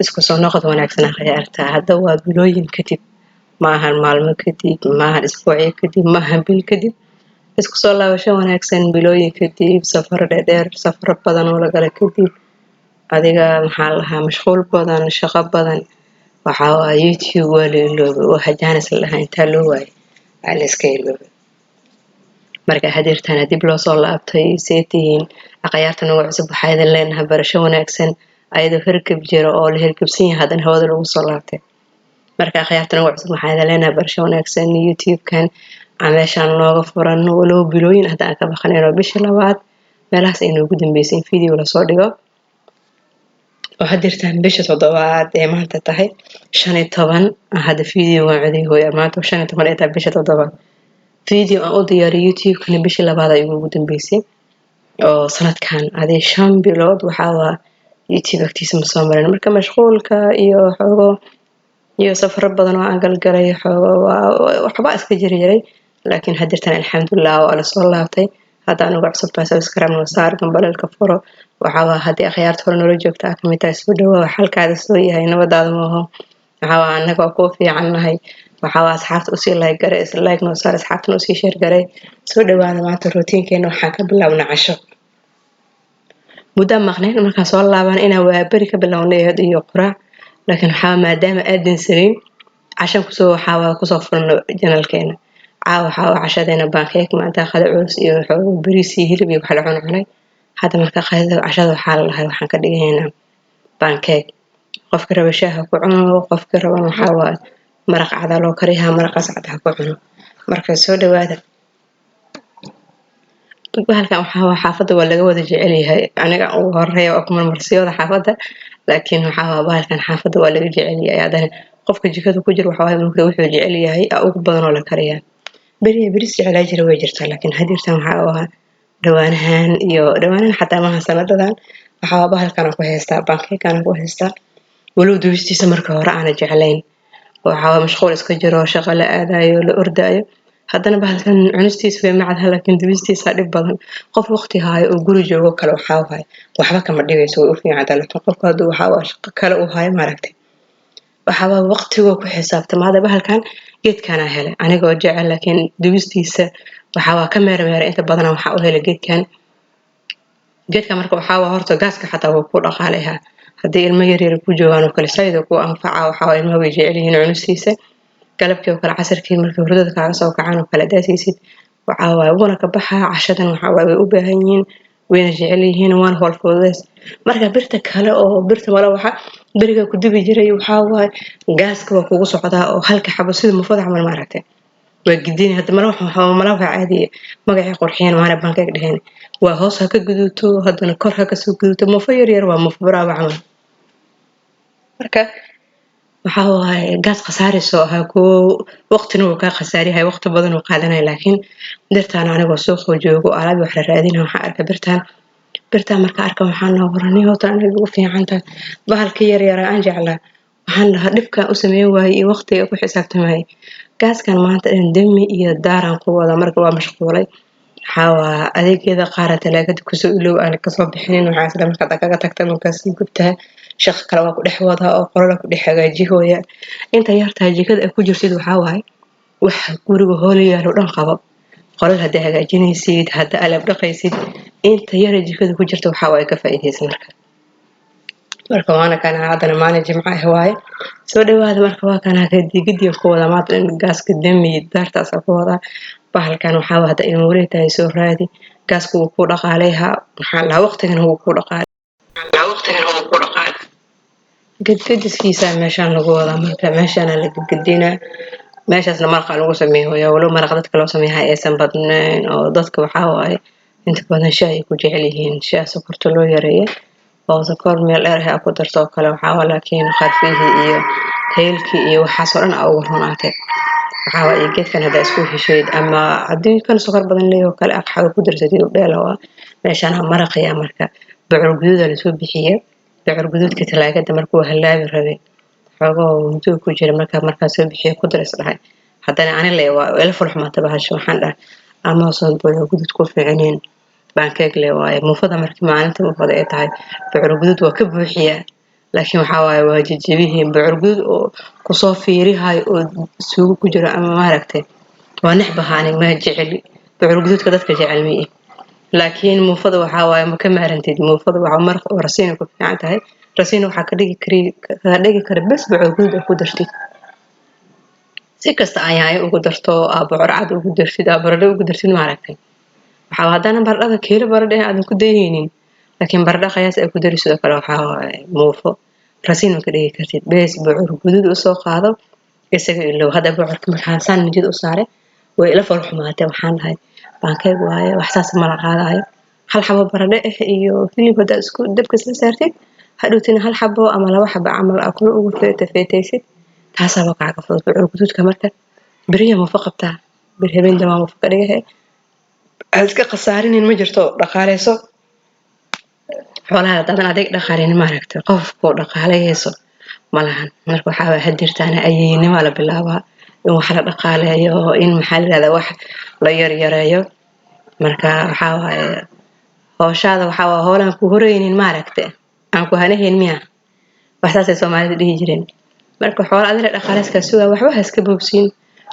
isku soo noqod wanaagsan khiyaarta hadda waa bilooyin kadib maahan maalmo kadib maahan isbuucyo kadib maahan bil kadib isku soo laabasho wanaagsan bilooyin kadib safar dheer safar badan oo la gala kadib adiga maxaa lahaa mashquul badan shaqo badan waxa waa youtube waa la iloobay waxa jaanis lahaa intaa loo waayay waa la iska iloobay marka hadirtana dib loo soo laabtay seetihiin aqyaartan ugu cusub waxaa idin leenahay barasho wanaagsan ayadoo hirgab jiro oo la hirgabsan yahay haddana hawada lagu soo laabtay marka aqyaartan ugu cusub waxaa idin leenahay barasho wanaagsan youtube-kan meeshaan looga furan walow bilooyin hadda aan ka baqanayno bisha labaad meelahaas ay noogu dambeysay in video lasoo dhigo oo hadirtaan bisha toddobaad ee maanta tahay 15 hadda video waan coday hooyo maanta 15 ee tahay bisha toddobaad video aan u diyaariyay youtube-kana bisha labaad ay ugu dambeysay oo sanadkan adee 5 bilood waxa waa youtube agtiisa ma soo marin marka mashquulka iyo xogo iyo safar badan oo aan galgalay xogo waxba iska jiray laakiin hadirtaan alxamdulillah waa la soo laabtay hadda anigu cusub baa subscribe noo saar gambalelka furo waxa waa haddii akhyaarta hore nolol joogta ka mid tahay soo dhawaad halkaada soo yahay nabadaada ma aho waxa waa anaga ku fiican nahay waxa waa asxaabta u sii like garay like noo saar asxaabta noo sii share garay soo dhawaada maanta routiinkeena waxaan ka bilaabnaa casho muddo maqneen markaan soo laaban inaan waa bari ka bilownay iyo quraac laakiin waxa maadaama aadan sarin cashan kusoo waxa waa kusoo furno channelkeena waxa waa cashadeena pancake maanta qada culus iyo xoolo bariis iyo hilib iyo waxa la cunay hadda marka qadada cashada waxa la lahay waxaan ka dhigaynaa pancake qofka raba shaaha ku cuno qofka raba waxa waa maraq cad loo kariyaa maraqaas cad ku cuno marka soo dhawaada bahalkan waxa waa xaafada waa laga wada jecel yahay aniga ugu horeeyo oo kuma marsiyada xaafada laakiin waxa waa bahalkan xaafada waa laga jecel yahay hadana qofka jikada ku jira waxa waa marka wuxuu jecel yahay ugu badan oo la kariyaa bariis jecel jira way jirtaa laakiin hadirtan waxa waa dhawaanahan xataa ma sanadadan waxa waa bahalkan ku haystaa pancake-kan ku haystaa walow dubistiisa marka hore aan jeclayn waxa waa mashquul iska jiro shaqo la aadayo la ordaayo haddana bahalkan cunistiisa way macad laakiin dubistiisa dhib badan qof waqti haayo oo guri joogo kale waxa waay waxba kama dhigayso way u fiican tahay laakiin qofka haduu waxa waa shaqo kale u haayo maaragtay waxa waa waqtiga ku xisaabtamaada bahalkan geedkana helay anigoo jecel laakiin dubistiisa waxa waa ka meeremeer inta badan waxa u helay geedka marka waxa waa horta gaaska xataa wuu ku dhaqaaleeyaa hadii ilmo yar yar ku joogan oo kale sayid ku anfaca waxa waa ilmo way jecel yihiin cunistiisa galabkii oo kale casarkii markii hurdada kaaga soo kacaan oo kale daasiisid waxa waa wana ka baxa cashadan waxa waa way u baahan yihiin wayna jecel yihiin waan hawlfoodays marka birta kale oo birta wala waxa bariga ku dubi jiray waxa waa gaaska waa kugu socdaa oo halka xabo sida mufada camal maaragtay waa gidin hadda malaha caadi magaca qurxiyeen waana pancake dhaheen waa hoos ha ka guduto haddana kor ha ka soo guduto mufo yar waa mufo bravo camal marka waxa waa gaas khasaariso aha ku waqtina uu ka khasaariyahay waqti badan oo qaadanay laakiin dirtaan aniga soo joogo alaab wax raadina waxa arka birtaan marka arka waxaan noo waranay hota aniga ugu fiican tahay bahalka yar yar aan jeclaa waxaan lahaa dhibka u sameeyay waayay waqtiga ku xisaabtamay gaaskan maanta dami iyo daaran ku wada marka waa mashquulay waxa waa adeegyada qaar talaagada ku soo iloow aan ka soo bixinin waxa isla markaa kaga tagtay markaas gubtaa shaqo kale waa ku dhex wada oo qolada ku dhex hagaajiyooya inta yartaa jikada ay ku jirtid waxa waay wax guriga hooliyaalo dhan qabo qolada hadda hagaajinaysid hadda alaab dhaqaysid inta yar jikada ku jirta waxa waay ka faa'iideysan marka waana kana hadana maalin jimco ah waay soo dhawaada marka waa kana digidii ku wada maanta gaaska dami daartaas ku wada bahalkan waxa waa hadda in wareegtahay soo raadi gaasku uu ku dhaqaaleeyaa waxa la waqtigan uu ku dhaqaaleeyaa gadgadiskiisa meeshaan lagu wada marka meeshaan la gadgadina meeshaasna marqa lagu sameeyo walow maraq dadka loo sameeyaa aysan badnayn oo dadka waxa waaye inta badan shaay ku jecel yihiin shaay sokorta loo yareeyo oo sokor meel dheer ah ku darto kale waxa waa laakiin qafihi iyo heelki iyo waxa soo dhan ugu ronaatay waxa waa geedkan hada isku hesheed ama hadii kan sokor badan leeyahay kale aqxaga ku darsatay oo dheelawa meeshaan maraqaya marka bacur guduud la soo bixiyay bacur guduudka talaagada markuu halaabi rabay xogo intuu ku jira marka soo bixiyay ku daras dhahay hadana aan leeyahay waa ilaa farxmata bahasho waxaan dhahay ama soo booyo guduud ku fiicneen pancake le waaye mufada markii maalinta mufada ay tahay bacur guduud waa ka buuxiya laakiin waxa waaye waa jajabihii bucurguud oo kusoo fiirihay oo suugo ku jiro ama maaragtay waa nixbahaani ma jeceli bucurguudka dadka jecel miyi laakiin muufada waxa waaye ma ka maarantid muufada waxa maraq oo rasiin ku fiican tahay rasiin waxa ka dhigi kara bas bucurguud ku dartid si kasta ayay ugu darto bucur cad ugu dartid baradho ugu dartid maaragtay waxa hadana baradhada kiilo baradho aad ku dayeenin laakiin baradho qiyaas ay ku dari sidoo kale waxa muufo rasiin ka dhigi kartid bas bucurguud u soo qaado isaga ilo hada bucurka markaan san midid u saare way ila farxumaatay waxaan dhahay baankaygu waaye wax saas ma la qaadayo hal xabo baradho iyo hilib hada isku dabka isla saartid hadhowtina hal xabo ama laba xabo camal akulu ugu feetaysid taasaba kaaga fudud bucurguudka marka bariya muufo qabtaa bir habeen dama muufo ka dhigahay aad iska qasaarinin ma jirto dhaqaaleyso xoolaha dadan adeeg dhaqaaleynin ma aragtay qofku dhaqaaleyso malahan marka waxa hadirtaana ayeynimo la bilaabaa in wax la dhaqaaleeyo in maxaa la yiraahdaa wax la yareeyo marka waxa waaye hawshaada waxa waa hoolan ku horeynin ma aragtay aan ku hanahayn miya waxaas ay Soomaalidu dhihi jireen marka xoolo adina dhaqaaleyska suuga waxba iska boobsiin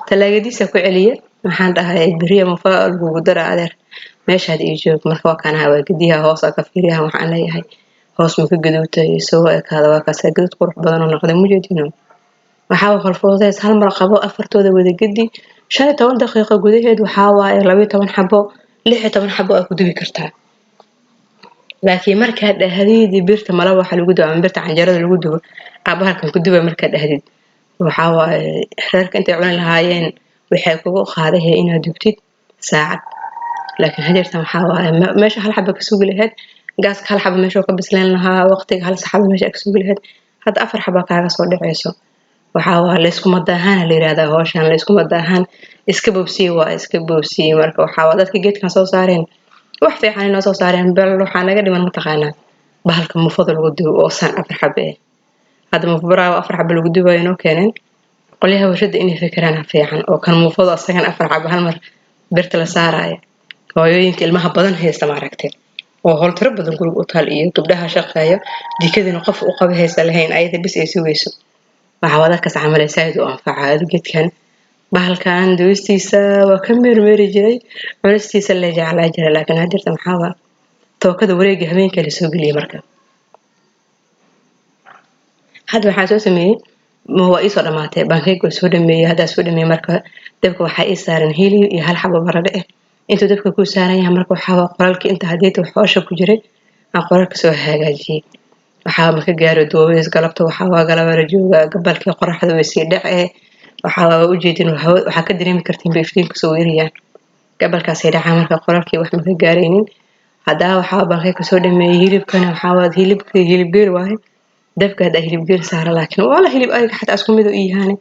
talaagadiisa ku celiya waxaan dhahay bariya mufaal ugu dara adeer meeshaad ii joog marka waa kana waa gadiya hoos ka fiiriyaa waxaan leeyahay hoos ma ka gaduutay soo ekaada waa ka sagad qurux badan oo noqday mujeedino waxa uu xalfoodays hal mar qabo afartooda wada gadi 15 daqiiqo gudaheed waxa waaye 12 xabo 16 xabo aad ku dubi kartaa laakiin marka dhahdid birta malaha waxa lagu dubo birta canjarada lagu dubo abahalkan ku duba marka dhahdid waxa waaye reerka intay cunaan lahaayeen waxay kugu qaadahay inaad dubtid saacad laakiin hadeertan waxa waaye meesha hal xabo ka sugi lahayd gaaska hal xabo meesha ka bislaan lahaa waqtiga hal saxabo meesha ka sugi lahayd hada afar xabo kaaga soo dhaceyso waxa waa la isku madaahan la yiraahdaa hawshan la isku madaahan iska boobsiye marka waxa waa dadka geedkan soo saareen wax fiican inoo soo saareen bal waxa naga dhiman mataqaana bahalka muufada lagu dubo oo san afar xabo hada muufbara afar xabo lagu dubo inoo keeneen qolyaha warshada inay fikiraan fiican oo kan muufada asagan afar xabo hal mar birta la saarayo hooyooyinka ilmaha badan haysta ma aragtay oo hol tiro badan guriga u taal iyo gabdhaha shaqeeyo jikadina qof u qabo haysta lahayn ayada bis ay sugayso waxa wada ka saamalaysaa oo anfacaad geedkan bahalkan duustiisa waa ka meermeeri jiray cunistiisa la jeclaa jiray laakiin hadirta maxaa waa tookada wareega habeenka la soo galiyay marka hada waxa soo sameeyay ma waa isoo dhamaatay baankaygu soo dhameeyay hada soo dhameeyay marka dabka waxa ay saaran hilib iyo hal xabo baradho inta dabka ku saaran yahay marka waxa qoralki inta hadeed xoosha ku jiray aan qoralka soo hagaajiyay waxa marka gaaro doobeys galabta waxa waa galabara jooga gabalkii qoraxda way sii dhacay waxa waa u jeedin waxa ka dareemi kartiin iftiinka soo weeriyaan gabalkaas ay dhacay marka qoralkii wax ma ka gaareynin hada waxa baankay ka soo dhameeyay hilibkana waxa waa hilib geel waaye dabka hada hilib geel saara laakiin wala hilib ay xataa isku mid u yahay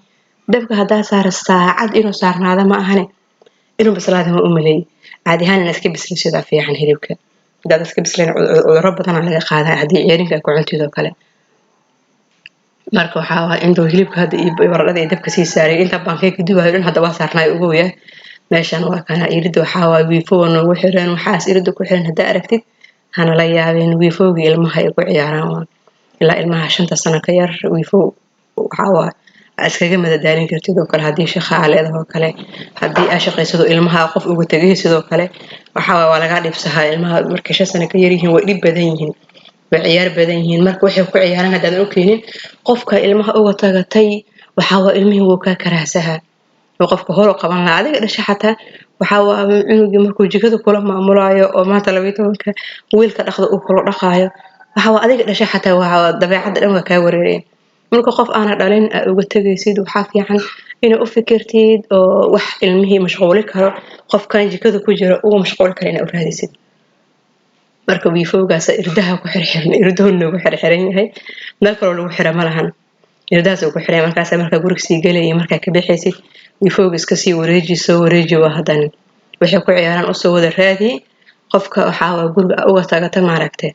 dabka hada saar saacad inuu saarnaado ma ahane inuu bislaado ma umalay caadi ahaan iska bislayshada fiican hilibka dad iska bisleen cudurro badan laga qaadaa hadii ceerinka ku cuntido kale marka waxa waa intuu hilibka hada iyo baradhada ay dabka sii saaray inta baankay ka duwayo hada waa saarnay ugu yahay meeshan waa kana irido waxa waa wiifoon ugu xiran waxaas irido ku xiran hada aragtid hana la yaabeen wiifoogi ilmaha ay ku ciyaaraan ilaa ilmaha 5 sano ka yar wiifoo waxa waa iskaga madadaalin kartid oo kale hadii shaqaaleed oo kale hadii ay shaqeysado ilmaha qof ugu tagay sidoo kale waxa waa laga dhibsahaa ilmaha markay 5 sano ka yar yihiin way dhib badan yihiin way ciyaar badan yihiin marka waxay ku ciyaaraan hadaan u keenin qofka ilmaha uga tagatay waxa waa ilmihii uu ka karaasaha oo qofka hor u qaban la adiga dhashay xataa waxa waa cunugi markuu jikada kula maamulaayo oo maanta 12ka wiilka dhaqdo uu kula dhaqaayo waxa waa adiga dhashay xataa waa dabeecad dhan waa ka wareereen marka qof aan dhalin uga tagaysid waxa fiican inuu u fikirtid oo wax ilmihii mashquuli karo qofkan jikada ku jira uu mashquul kale inuu raadisid marka wiifowgaas irdaha ku xirxiran irdoona ugu xirxiran yahay meel kale lagu xira ma lahan irdaas ugu xiray markaas marka guriga sii galay marka ka bixaysid wiifowga iska sii wareeji waa hadan waxay ku ciyaaraan oo soo wada raadi qofka waxa guriga uga tagata ma aragtay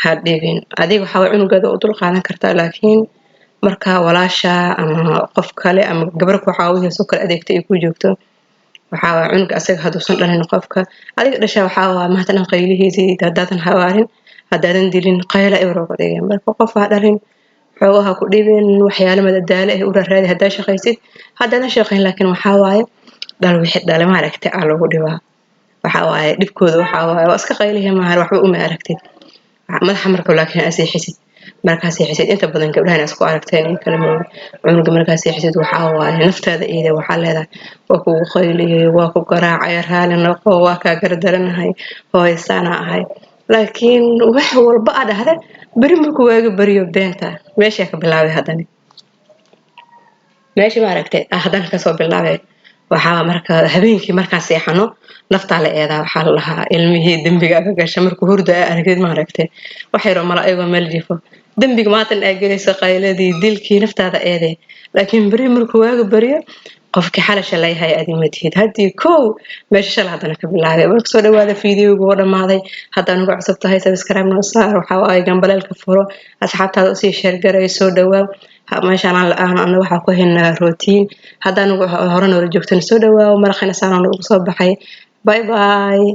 hadibin adiga waxa cunugada u dul qaadan kartaa laakiin marka walaasha ama qof kale ama gabar ku caawiyo soo kala adeegtay ay ku joogto waxa cunug asaga haduusan dhalin qofka adiga dhasha waxa mahatan qaylihiisii dadaan hawaarin hadaan dilin qayla ay roobadeen marka qof dhalin xoogaha ku dhibin waxyaalo madadaalo ah u raadi hadaa shaqaysid haddana shaqayn laakiin waxaa waaye dhal wixii dhale ma aragtay aa lagu dhibaa waxaa waaye dhibkooda waxaa waaye waa iska qaylihi maahan waxba uma aragtid madaxa marka laakiin aad seexisid markaad seexisid inta badan gabdhahan isku aragteen in kala moodo cunuga markaad seexisid waxaa waaye naftaada iyada waxaa leedahay waa kugu qayliyay waa ku garaacay raali noqo waa kaa gardaranahay hooysaana ahay laakiin wax walba aad dhahda beri markuu waaga bariyo beenta meesha ka bilaabay haddana meesha ma aragtay haddana kasoo bilaabay waxaa marka habeenkii markaan seexano naftaa la eedaa waxaa la lahaa ilmihii dembiga ka gasha markuu hurda aragtid ma aragtay waxay roma ayagoo meel jifo dembiga maatan ay gelayso qayladii dilkii naftaada eeday laakiin beri markuu waaga bariyo qofkii xalasha leeyahay aad imatid haddii kow meesha shala haddana ka bilaabay marka soo dhawaada fiidiyowga oo dhammaaday haddaan ugu cusub tahay subscribe noo saar waxaa waaye gambaleelka furo asxaabtaada usii sheergaray soo dhawaaw meeshaan aan waxaa ku haynaa rootiin haddaan hore noola joogtana soo dhawaaw maraqina saanaan ugu soo baxay bye bye